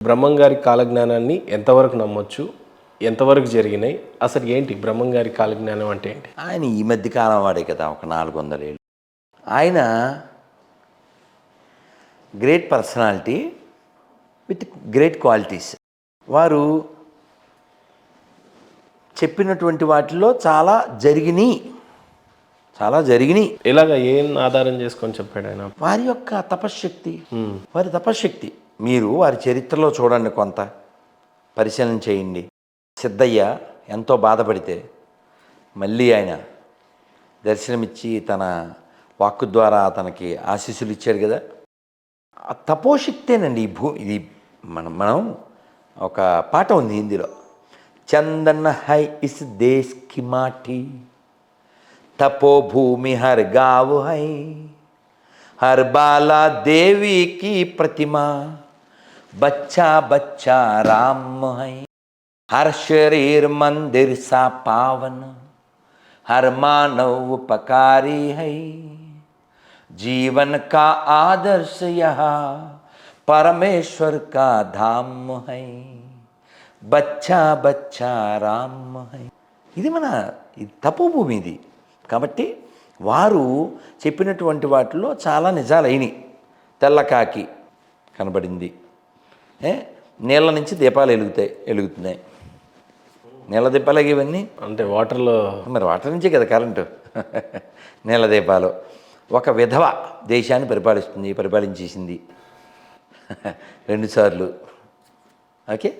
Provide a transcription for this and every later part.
బ్రహ్మం గారి కాలజ్ఞానాన్ని ఎంతవరకు నమ్మొచ్చు? ఎంతవరకు జరిగినాయి? అసలు ఏంటి బ్రహ్మం గారి కాలజ్ఞానం అంటే ఏంటి? ఆయన ఈ మధ్య కాలం వాడే కదా, ఒక 400 ఏళ్ళు. ఆయన great personality with great qualities. వారు చెప్పినటువంటి వాటిలో చాలా జరిగినాయి. ఇలాగ ఏం ఆధారం చేసుకొని చెప్పాడు ఆయన? వారి యొక్క తపశ్శక్తి. వారి తపశ్శక్తి మీరు వారి చరిత్రలో చూడండి, కొంత పరిశీలన చేయండి. సిద్ధయ్య ఎంతో బాధపడితే మళ్ళీ ఆయన దర్శనమిచ్చి తన వాక్కు ద్వారా తనకి ఆశీస్సులు ఇచ్చాడు కదా. ఆ తపోశక్తేనండి ఇది మనం ఒక పాట ఉంది హిందీలో, చందన్ హై ఇస్ దేశ్ కి మాటి, तपोभूमि हर गाँव है, हर बाला देवी की प्रतिमा, बच्चा बच्चा राम है, हर शरीर मंदिर सा पावन, हर मानव उपकारी है, जीवन का आदर्श यहाँ परमेश्वर का धाम है, बच्चा बच्चा राम है. ఇది మన తపోభూమి ఇది. కాబట్టి వారు చెప్పినటువంటి వాటిలో చాలా నిజాలైనవి. తెల్లకాకి కనబడింది, నీళ్ళ నుంచి దీపాలు వెలుగుతున్నాయి. నీళ్ళ దీపాలు ఇవన్నీ అంటే వాటర్లో, మరి వాటర్ నుంచే కదా కరెంటు. నీళ్ళ దీపాలు. ఒక విధవ దేశాన్ని పరిపాలించేసింది 2 సార్లు. ఓకే,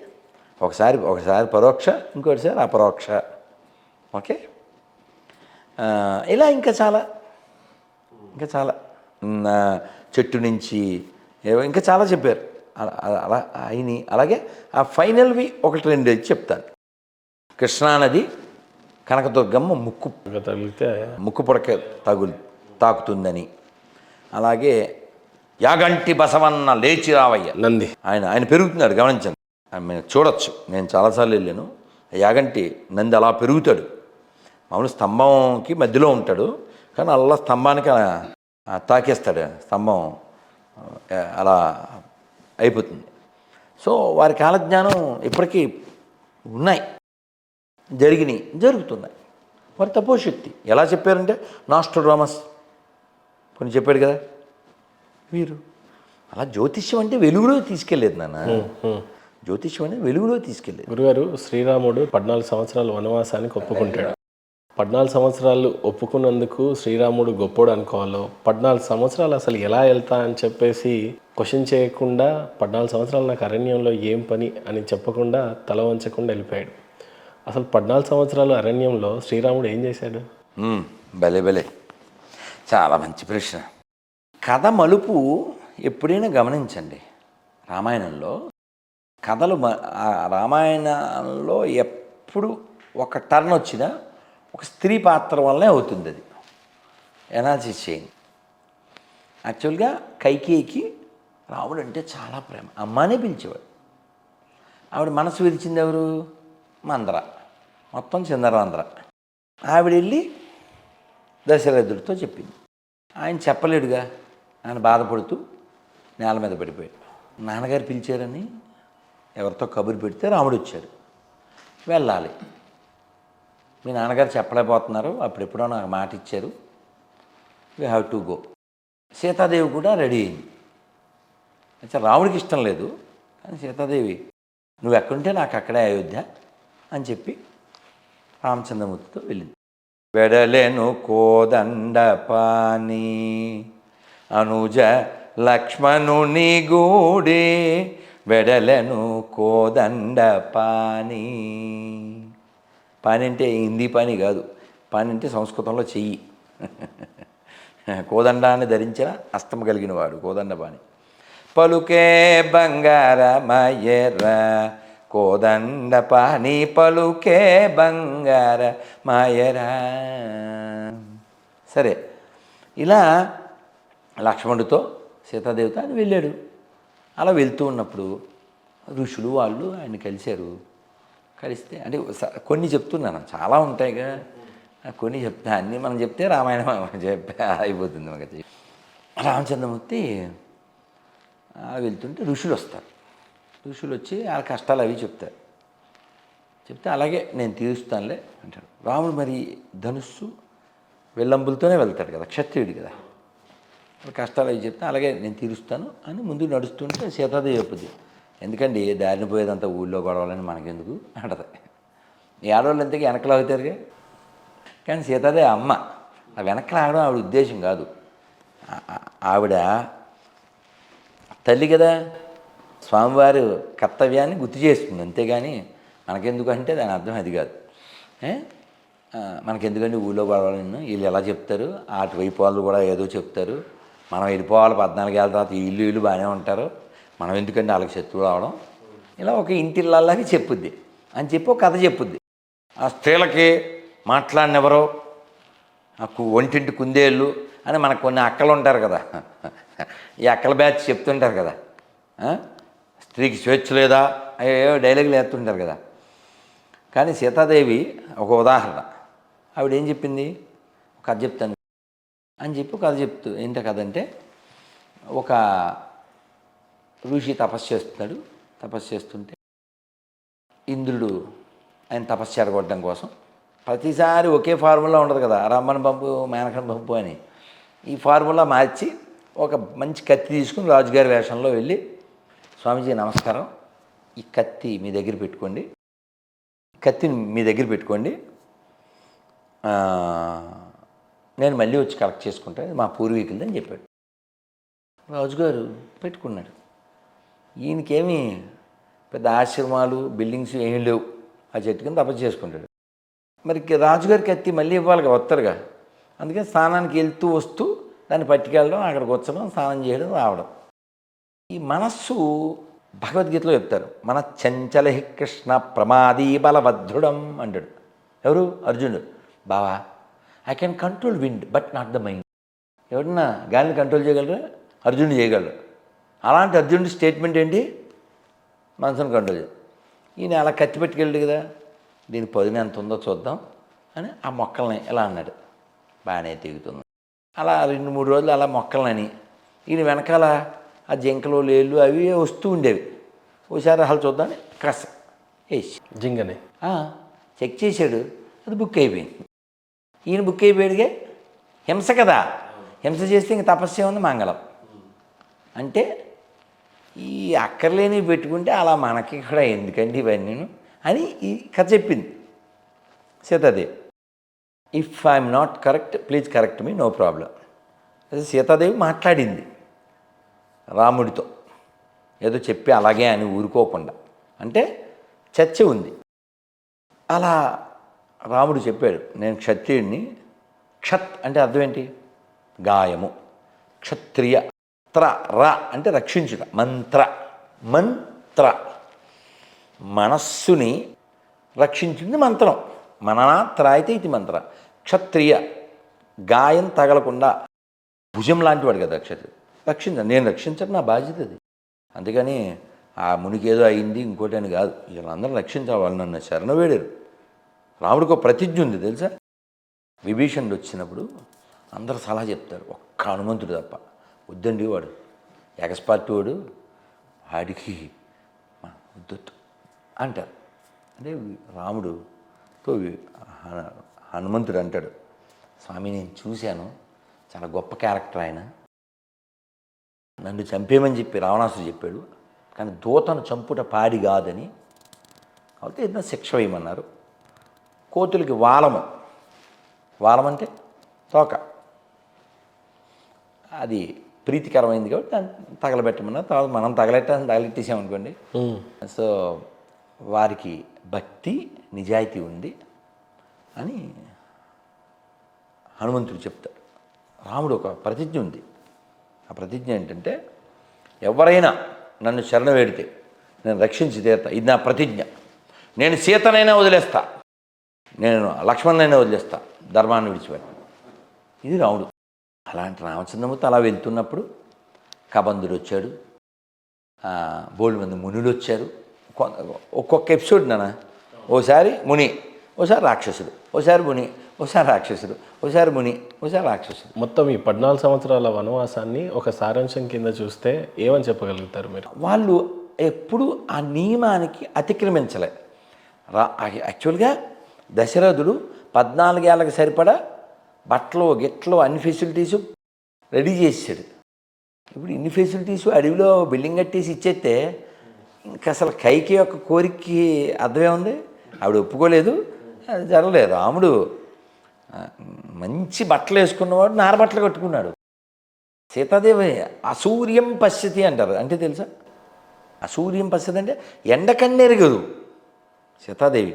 ఒకసారి పరోక్ష, ఇంకోటిసారి అపరోక్ష. ఓకే, ఇలా ఇంకా చాలా చెట్టు నుంచి ఇంకా చాలా చెప్పారు. అలా అయినాయి. అలాగే ఆ ఫైనల్వి 1-2 చెప్తాను. కృష్ణానది కనకదుర్గమ్మ ముక్కు పుడక తాకుతుందని, అలాగే యాగంటి బసవన్న లేచి రావయ్య నంది ఆయన పెరుగుతున్నాడు, గమనించండి. ఆయన చూడొచ్చు, నేను చాలాసార్లు వెళ్ళాను. యాగంటి నంది అలా పెరుగుతాడు. మామూలు స్తంభంకి మధ్యలో ఉంటాడు, కానీ అలా స్తంభానికి తాకేస్తాడు, స్తంభం అలా అయిపోతుంది. సో వారి కాలజ్ఞానం ఇప్పటికీ ఉన్నాయి, జరుగుతున్నాయి. వారి తపోశక్తి ఎలా చెప్పారంటే, నాస్ట్రోడామస్ కొన్ని చెప్పాడు కదా. వీరు అలా జ్యోతిష్యం అంటే వెలుగులో తీసుకెళ్ళలేదు నాన్న. జ్యోతిష్యం అనేది వెలుగులో తీసుకెళ్ళలేదు. గురుగారు, శ్రీరాముడు 14 సంవత్సరాలు వనవాసానికి ఒప్పుకుంటాడు. 14 సంవత్సరాలు ఒప్పుకున్నందుకు శ్రీరాముడు గొప్పోడు అనుకోవాలో, 14 సంవత్సరాలు అసలు ఎలా వెళ్తా అని చెప్పేసి క్వశ్చన్ చేయకుండా, 14 సంవత్సరాలు నాకు అరణ్యంలో ఏం పని అని చెప్పకుండా తల వంచకుండా వెళ్ళిపోయాడు. అసలు 14 సంవత్సరాలు అరణ్యంలో శ్రీరాముడు ఏం చేశాడు? భలే చాలా మంచి ప్రశ్న. కథ మలుపు ఎప్పుడైనా గమనించండి. రామాయణంలో కథలు, రామాయణంలో ఎప్పుడు ఒక టర్న్ వచ్చినా ఒక స్త్రీ పాత్ర వల్లనే అవుతుంది. అది ఎనాలిసిస్ చేయండి. యాక్చువల్గా కైకేయికి రాముడు అంటే చాలా ప్రేమ, అమ్మానే పిలిచేవాడు. ఆవిడ మనసు విరిచింది ఎవరు? మందర, మొత్తం చిందరాంధ్ర. ఆవిడ వెళ్ళి దశరథుడితో చెప్పింది. ఆయన చెప్పలేడుగా, ఆయన బాధపడుతూ నేల మీద పడిపోయాడు. నాన్నగారు పిలిచారని ఎవరితో కబురు పెడితే రాముడు వచ్చాడు. వెళ్ళాలి, మీ నాన్నగారు చెప్పలేకపోతున్నారు, అప్పుడెప్పుడో నాకు మాట ఇచ్చారు, we have to go. Sitadevi కూడా రెడీ అయింది. అయితే రాముడికి ఇష్టం లేదు, కానీ సీతాదేవి నువ్వు ఎక్కడుంటే నాకు అక్కడే అయోధ్య అని చెప్పి రామచంద్రమూర్తితో వెళ్ళింది. వెడలెను కోదండ పాని అనుజ లక్ష్మణుని గూడే, వెడలెను కోదండ పాని. పాని అంటే హిందీ పాని కాదు, పాని అంటే సంస్కృతంలో చెయ్యి. కోదండాన్ని ధరించిన అస్తం కలిగిన వాడు కోదండ పాని. పలుకే బంగారమయ్యర కోదండ పాని, పలుకే బంగార మాయరా. సరే, ఇలా లక్ష్మణుడితో సీతాదేవితో ఆయన వెళ్ళాడు. అలా వెళ్తూ ఉన్నప్పుడు ఋషులు వాళ్ళు ఆయన కలిస్తే, అంటే కొన్ని చెప్తున్నాను, చాలా ఉంటాయిగా, కొన్ని చెప్తా, అన్నీ మనం చెప్తే రామాయణం అయిపోతుంది మనకి. రామచంద్రమూర్తి వెళ్తుంటే ఋషులు వస్తారు. ఋషులు వచ్చి ఆ కష్టాలు అవి చెప్తారు. చెప్తే అలాగే నేను తీరుస్తానులే అంటాడు. రాముడు మరి ధనుస్సు వెల్లంబులతోనే వెళ్తాడు కదా, క్షత్రియుడు కదా. కష్టాలు అవి చెప్తే అలాగే నేను తీరుస్తాను అని ముందు నడుస్తుంటే సీతాదేవి చెప్పుద్ది, ఎందుకండి దారిని పోయేదంతా ఊళ్ళో గొడవలని మనకెందుకు అంటది. ఈ ఆడవాళ్ళు ఎంతకీ వెనకలు అవుతారుగా. కానీ సీతాదేవి అమ్మ, ఆ వెనకలు ఆడడం ఆవిడ ఉద్దేశం కాదు. ఆవిడ తల్లి కదా, స్వామివారి కర్తవ్యాన్ని గుర్తు చేస్తుంది, అంతేగాని మనకెందుకు అంటే దాని అర్థం అది కాదు. మనకెందుకంటే ఊళ్ళో గొడవలను వీళ్ళు ఎలా చెప్తారు, అటువైపు వాళ్ళు కూడా ఏదో చెప్తారు, మనం వెళ్ళిపోవాలి 14 ఏళ్ళ తర్వాత ఇల్లు బాగానే ఉంటారు, మనం ఎందుకంటే వాళ్ళకి శత్రువు రావడం, ఇలా ఒక ఇంటిళ్ళలాగా చెప్పుద్ది అని చెప్పి ఒక కథ చెప్పుద్ది. ఆ స్త్రీలకి మాట్లాడినెవరో ఒంటింటి కుందేళ్ళు అని మనకు కొన్ని అక్కలు ఉంటారు కదా, ఈ అక్కల బ్యాచ్ చెప్తుంటారు కదా, స్త్రీకి స్వేచ్ఛ లేదా అయ్యో డైలాగులు వేస్తుంటారు కదా. కానీ సీతాదేవి ఒక ఉదాహరణ. ఆవిడ ఏం చెప్పింది, ఒక కథ చెప్తాను అని చెప్పి కథ చెప్తూ, ఏంటో కథ అంటే, ఒక ఋషి తపస్సు చేస్తున్నాడు. తపస్సు చేస్తుంటే ఇంద్రుడు ఆయన తపస్సు చెడగొట్టడం కోసం ప్రతిసారి ఒకే ఫార్ములా ఉండదు కదా, రమ్మని పంపు మేనకని పంపు అని. ఈ ఫార్ములా మార్చి ఒక మంచి కత్తి తీసుకుని రాజుగారి వేషంలో వెళ్ళి, స్వామీజీ నమస్కారం, ఈ కత్తి మీ దగ్గర పెట్టుకోండి, కత్తిని మీ దగ్గర పెట్టుకోండి, నేను మళ్ళీ వచ్చి కలెక్ట్ చేసుకుంటాను, మా పూర్వీకులది అని చెప్పాడు. రాజుగారు పెట్టుకున్నాడు. ఈయనకేమీ పెద్ద ఆశ్రమాలు బిల్డింగ్స్ ఏమీ లేవు, ఆ చెట్టు కింద తపస్సు చేసుకుంటాడు. మరి రాజుగారి కత్తి మళ్ళీ ఇవ్వాలిగా, వస్తారుగా. అందుకని స్నానానికి వెళ్తూ వస్తూ దాన్ని పట్టుకెళ్ళడం, అక్కడికి వచ్చడం, స్నానం చేయడం, రావడం. ఈ మనస్సు భగవద్గీతలో చెప్తారు, మన చంచల కృష్ణ ప్రమాదీ బలవద్ధుడం అంటాడు. ఎవరు? అర్జునుడు. బావా, I can control wind but not the mind. ఎవరన్నా గాలిని కంట్రోల్ చేయగలరా? అర్జునుడు చేయగలరు. అలాంటి అర్జునుడి స్టేట్మెంట్ ఏంటి? మనసును కంట్రోల్ చేయాలి. ఈయన అలా కత్తి పెట్టుకెళ్ళాడు కదా, దీని పదును ఎంత ఉందో చూద్దాం అని ఆ మొక్కల్ని ఎలా అన్నాడు. బాగానే తెగుతుంది. అలా 2-3 రోజులు అలా మొక్కలని ఈయన వెనకాల ఆ జింకలు లేళ్ళు అవి వస్తూ ఉండేవి. ఓసారి అసలు చూద్దామని కస వేసి జింగని చెక్ చేశాడు, అది బుక్ అయిపోయింది. ఈయన బుక్ అయిపోయాడుగా, హింస కదా, హింస చేస్తే ఇంక తపస్సు ఉంది మంగళం. అంటే ఈ అక్కర్లేనివి పెట్టుకుంటే అలా మనకి కూడా ఎందుకండి ఇవన్నీ అని ఈ కథ చెప్పింది Sitadevi. If I'm not correct please correct me, no problem. అదే సీతాదేవి మాట్లాడింది రాముడితో, ఏదో చెప్పి అలాగే అని ఊరుకోకుండా, అంటే చర్చ ఉంది. అలా రాముడు చెప్పాడు, నేను క్షత్రియుడిని. క్షత్ అంటే అర్థం ఏంటి? గాయము. క్షత్రియ. త్ర ర అంటే రక్షించుట. మంత్ర మనస్సుని రక్షించింది మంత్రం. మననాత్ర అయితే ఇది మంత్ర. క్షత్రియ గాయం తగలకుండా, భుజం లాంటి వాడు కదా క్షత్రియ, నేను రక్షించడం నా బాధ్యత అది. అందుకని ఆ మునికి ఏదో అయింది ఇంకోటి అని కాదు, వీళ్ళందరూ రక్షించాలి. వాళ్ళు నన్ను శరణ వేడారు. రాముడికి ఒక ప్రతిజ్ఞ ఉంది తెలుసా. విభీషణుడు వచ్చినప్పుడు అందరూ సలహా చెప్తారు, ఒక్క హనుమంతుడు తప్ప. వద్దండి వాడు ఎగస్పార్టీ వాడు, వాడికి వద్దొద్దు అంటారు. అంటే రాముడుతో హనుమంతుడు అంటాడు, స్వామి నేను చూశాను, చాలా గొప్ప క్యారెక్టర్ ఆయన, నన్ను చంపేయమని చెప్పి రావణాసుడు చెప్పాడు, కానీ దూతను చంపుట పాడి కాదని, కాబట్టి ఏదైనా శిక్ష వేయమన్నారు. కోతులకి వాలం అంటే తోక, అది ప్రీతికరమైంది కాబట్టి దాన్ని తగలబెట్టమన్నారు. తర్వాత మనం తగలెట్టేసామనుకోండి. సో వారికి భక్తి నిజాయితీ ఉంది అని హనుమంతుడు చెప్తాడు. రాముడు ఒక ప్రతిజ్ఞ ఉంది. ఆ ప్రతిజ్ఞ ఏంటంటే, ఎవరైనా నన్ను శరణ వేడితే నేను రక్షించి తీరుతా, ఇది నా ప్రతిజ్ఞ. నేను సీతనైనా వదిలేస్తా, నేను లక్ష్మణ్ణైనా వదిలేస్తా, ధర్మాన్ని విడిచిపెట్ట. ఇది రాముడు. అలాంటి రామచంద్రమూర్తి అలా వెళ్తున్నప్పుడు కబంధుడు వచ్చాడు, బోల్డ్ మంది మునులు వచ్చారు. ఒక్కొక్క ఎపిసోడ్ నాన్న, ఓసారి ముని, ఓసారి రాక్షసుడు, ఓసారి ముని, ఓసారి రాక్షసుడు, ఓసారి ముని, ఓసారి రాక్షసుడు. మొత్తం ఈ 14 సంవత్సరాల వనవాసాన్ని ఒక సారాంశం కింద చూస్తే ఏమని చెప్పగలుగుతారు మీరు? వాళ్ళు ఎప్పుడు ఆ నియమానికి అతిక్రమించలే. యాక్చువల్గా దశరథుడు 14 ఏళ్ళకి సరిపడా బట్టలు గిట్లు అన్ని ఫెసిలిటీసు రెడీ చేసాడు. ఇప్పుడు ఇన్ని ఫెసిలిటీసు అడవిలో బిల్డింగ్ కట్టేసి ఇచ్చేస్తే ఇంకా అసలు కైకి యొక్క కోరికకి అర్థమే ఉంది. ఆవిడ ఒప్పుకోలేదు, అది జరగలేదు. రాముడు మంచి బట్టలు వేసుకున్నవాడు నార బట్టలు కట్టుకున్నాడు. సీతాదేవి అసూర్యం పశ్యతి అంటారు, అంటే తెలుసా? అసూర్యం పశ్యతి అంటే ఎండకన్నా ఎరగదు సీతాదేవి.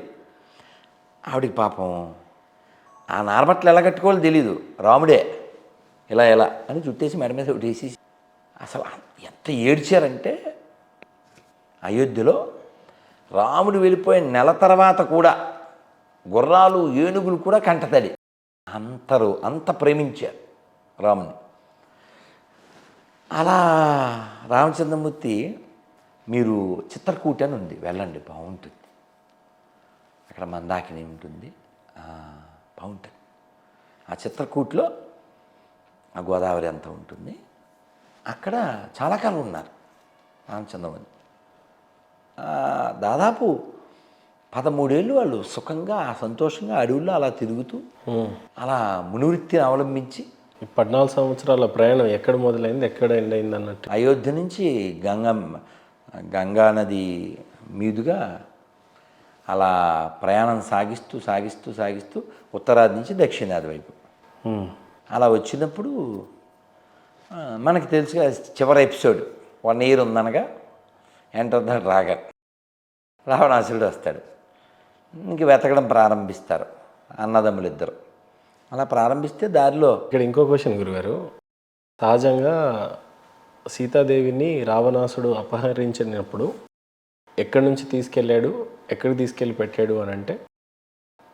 ఆవిడికి పాపం ఆ నారబట్టలు ఎలా కట్టుకోవాలో తెలీదు. రాముడే ఇలా ఎలా అని చుట్టేసి మెడ మీద ఒకటేసి అసలు ఎంత ఏడ్చారంటే అయోధ్యలో రాముడు వెళ్ళిపోయిన నెల తర్వాత కూడా గుర్రాలు ఏనుగులు కూడా కంటతడి. అంత ప్రేమించారు రాముని. అలా రామచంద్రమూర్తి, మీరు చిత్రకూట అని ఉంది, వెళ్ళండి, బాగుంటుంది. అక్కడ మందాకిని ఉంటుంది, బాగుంటుంది. ఆ చిత్రకూటలో ఆ గోదావరి అంతా ఉంటుంది. అక్కడ చాలా కాలం ఉన్నారు రామచంద్రమూర్తి. దాదాపు 13 ఏళ్ళు వాళ్ళు సుఖంగా సంతోషంగా అడవుల్లో అలా తిరుగుతూ అలా మునివృత్తిని అవలంబించి. 14 సంవత్సరాల ప్రయాణం ఎక్కడ మొదలైంది, ఎక్కడ ఎండ్ అయింది అన్నట్టు? అయోధ్య నుంచి గంగా నది మీదుగా అలా ప్రయాణం సాగిస్తూ సాగిస్తూ సాగిస్తూ ఉత్తరాది నుంచి దక్షిణాది వైపు అలా వచ్చినప్పుడు మనకి తెలుసుగా చివరి ఎపిసోడ్ 1 year ఉందనగా ఎంటర్ ద డ్రాగన్, రావణాసురుడు వస్తాడు. ఇంక వెతకడం ప్రారంభిస్తారు అన్నదమ్ములు ఇద్దరు. అలా ప్రారంభిస్తే దారిలో ఇక్కడ ఇంకో క్వశ్చన్ గురుగారు. సహజంగా సీతాదేవిని రావణాసుడు అపహరించినప్పుడు ఎక్కడి నుంచి తీసుకెళ్ళాడు, ఎక్కడికి తీసుకెళ్ళి పెట్టాడు అని అంటే,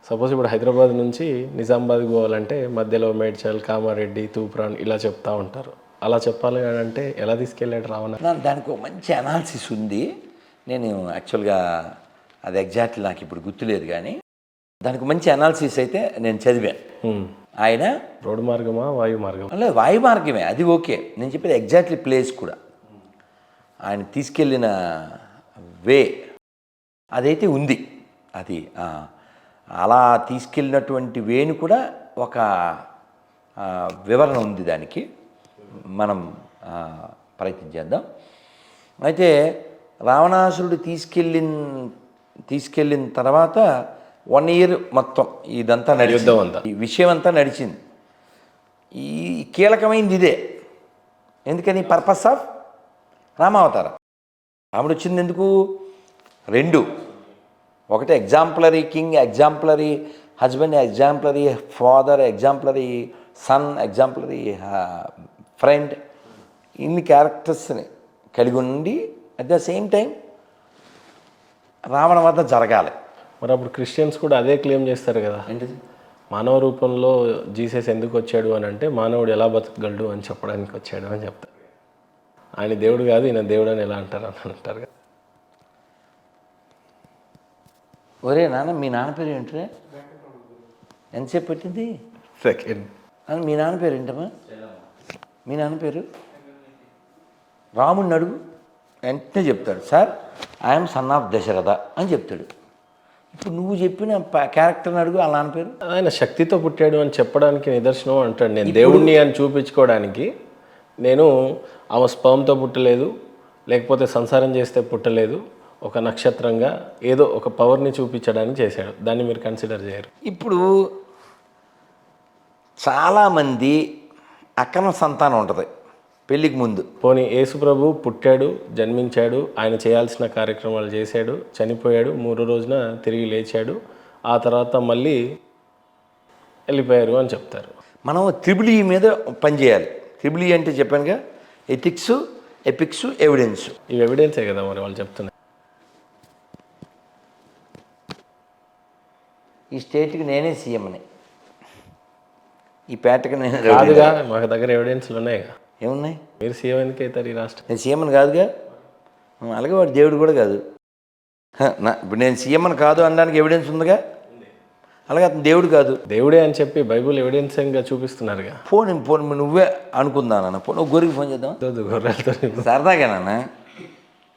సపోజ్ ఇప్పుడు హైదరాబాద్ నుంచి నిజామాబాద్కి పోవాలంటే మధ్యలో మేడ్చల్, కామారెడ్డి, తూప్రాన్ ఇలా చెప్తా ఉంటారు. అలా చెప్పాలి అంటే ఎలా తీసుకెళ్ళాడు రావణ? దానికి ఒక మంచి అనాలిసిస్ ఉంది. నేను యాక్చువల్గా అది ఎగ్జాక్ట్లీ నాకు ఇప్పుడు గుర్తులేదు, కానీ దానికి మంచి అనాలిసిస్ అయితే నేను చదివాను. ఆయన రోడ్డు మార్గమా, వాయు మార్గమా? అలా వాయు మార్గమే, అది ఓకే. నేను చెప్పేది ఎగ్జాక్ట్లీ ప్లేస్ కూడా, ఆయన తీసుకెళ్ళిన వే అదైతే ఉంది. అది అలా తీసుకెళ్ళినటువంటి వేని కూడా ఒక వివరణ ఉంది, దానికి మనం ప్రయత్నం చేద్దాం. అయితే రావణాసురుడు తీసుకెళ్ళిన తర్వాత 1 year మొత్తం ఇదంతా నడిచింది, ఈ విషయం అంతా నడిచింది. ఈ కీలకమైంది ఇదే. ఎందుకని? పర్పస్ ఆఫ్ రామావతారం. రాముడు వచ్చింది ఎందుకు? 2. ఒకటి exemplary king, exemplary husband, exemplary father, exemplary son, exemplary friend. ఇన్ని క్యారెక్టర్స్ని కలిగి ఉండి at the same time Ravana వద్ద జరగాలి. మరి అప్పుడు క్రిస్టియన్స్ కూడా అదే క్లెయిమ్ చేస్తారు కదా, ఏంటిది? మానవ రూపంలో జీసస్ ఎందుకు వచ్చాడు అని అంటే మానవుడు ఎలా బతకగలడు అని చెప్పడానికి వచ్చాడు అని చెప్తారు. ఆయన దేవుడు కాదు, ఈయన దేవుడు అని ఎలా అంటారు అని అంటారు కదా. ఒరే నాన్న, మీ నాన్న పేరు ఏంటరే? ఎంతసేపు పెట్టింది? సెకండ్. అని మీ నాన్న పేరు ఏంటమ్మా? మీ నాన్న పేరు? రాముడిని అడుగు, వెంటనే చెప్తాడు. Sir, I'm son of Dasharatha అని చెప్తాడు. ఇప్పుడు నువ్వు చెప్పిన క్యారెక్టర్ని అడుగు, వాళ్ళ నాన్న పేరు. ఆయన శక్తితో పుట్టాడు అని చెప్పడానికి నిదర్శనం అంటాడు. నేను దేవుణ్ణి అని చూపించుకోవడానికి, నేను ఆమె స్పర్మ్తో పుట్టలేదు, లేకపోతే సంసారం చేస్తే పుట్టలేదు, ఒక నక్షత్రంగా ఏదో ఒక పవర్ని చూపించడానికి చేశాడు. దాన్ని మీరు కన్సిడర్ చేయరు. ఇప్పుడు చాలామంది అక్రమ సంతానం ఉంటుంది పెళ్ళికి ముందు. పోనీ యేసుప్రభు పుట్టాడు, జన్మించాడు, ఆయన చేయాల్సిన కార్యక్రమాలు చేశాడు, చనిపోయాడు, 3వ రోజున తిరిగి లేచాడు, ఆ తర్వాత మళ్ళీ వెళ్ళిపోయారు అని చెప్తారు. మనం త్రిబుల్ ఈ మీద పనిచేయాలి. త్రిబుల్ ఈ అంటే చెప్పానుగా, ఎథిక్స్, ఎపిక్స్, ఎవిడెన్స్. ఇవి ఎవిడెన్సే కదా మరి వాళ్ళు చెప్తున్నారు. ఈ స్టేట్కి నేనే సీఎంని, ఈ పేటకి నేను కాదుగా, మాకు దగ్గర ఎవిడెన్స్లు ఉన్నాయిగా. ఏమున్నాయి? మీరు సీఎం ఎందుకు అవుతారు ఈ రాష్ట్రం? నేను సీఎంని కాదుగా, అలాగే వాడు దేవుడు కూడా కాదు. ఇప్పుడు నేను సీఎంని కాదు అనడానికి ఎవిడెన్స్ ఉందిగా, అలాగే అతను దేవుడు కాదు. దేవుడే అని చెప్పి బైబుల్ ఎవిడెన్స్గా చూపిస్తున్నారుగా. ఫోన్ నువ్వే అనుకుందానన్న. నువ్వు గొర్రెకి ఫోన్ చేద్దాం గొర్రెలతో సరదాగానన్నా.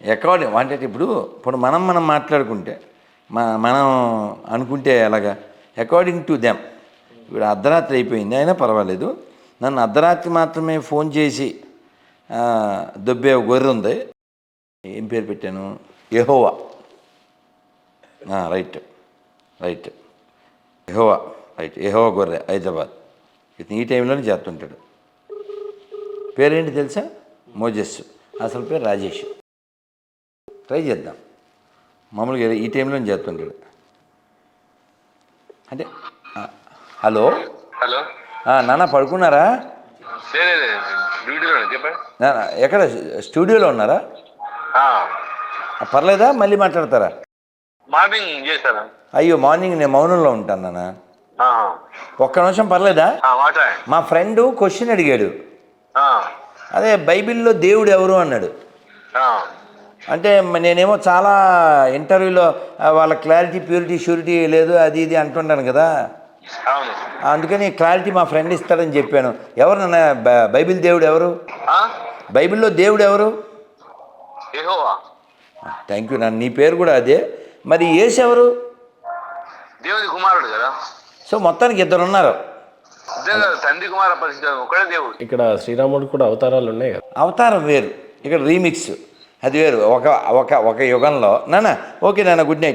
అకార్డింగ్ అంటే ఇప్పుడు మనం మాట్లాడుకుంటే మనం అనుకుంటే ఎలాగా అకార్డింగ్ టు దెమ్. ఇప్పుడు అర్ధరాత్రి అయిపోయింది అయినా పర్వాలేదు, నన్ను అర్ధరాత్రి మాత్రమే ఫోన్ చేసి దొబ్బే గొర్రె ఉంది, ఏం పేరు పెట్టాను, యెహోవా. రైట్ యెహోవా, యెహోవా గొర్రె హైదరాబాద్. ఇతను ఈ టైంలోనే చేస్తుంటాడు. పేరేంటి తెలుసా? మోజెస్. అసలు పేరు రాజేష్. ట్రై చేద్దాం. మామూలుగా ఈ టైంలోనే చేస్తుంటాడు. అంటే హలో హలో నాన్న పడుకున్నారా? డ్యూటీలో చెప్పండి. నాన్న ఎక్కడ స్టూడియోలో ఉన్నారా? పర్లేదా మళ్ళీ మాట్లాడతారా? మార్నింగ్ చేశాను. అయ్యో మార్నింగ్ నేను మౌనంలో ఉంటాను నాన్న. ఒక్క నిమిషం పర్లేదా? మాట్లాడండి. మా ఫ్రెండు క్వశ్చన్ అడిగాడు. అదే బైబిల్లో దేవుడు ఎవరు అన్నాడు. అంటే నేనేమో చాలా ఇంటర్వ్యూలో వాళ్ళ క్లారిటీ ప్యూరిటీ షూరిటీ లేదు అది ఇది అంటుంటాను కదా, అవును. అందుకని క్లారిటీ మా ఫ్రెండ్ ఇస్తాడని చెప్పాను. ఎవరు నాన్న బైబిల్ దేవుడు ఎవరు? బైబిల్లో దేవుడు ఎవరు? యెహోవా. థ్యాంక్ యూ నాన్న, నీ పేరు కూడా అదే. మరి యేసు ఎవరు? దేవుని కుమారుడు కదా. సో మొత్తానికి ఇద్దరు ఉన్నారు. తండ్రి కుమార పరిశుద్ధ ఒకడే దేవుడు. ఇక్కడ శ్రీరాముడు కూడా అవతారాలు ఉన్నాయి కదా. అవతారం వేరు, ఇక్కడ రీమిక్స్ అది వేరు. ఒక యుగంలో నాన్న. ఓకే నాన్న, గుడ్ నైట్.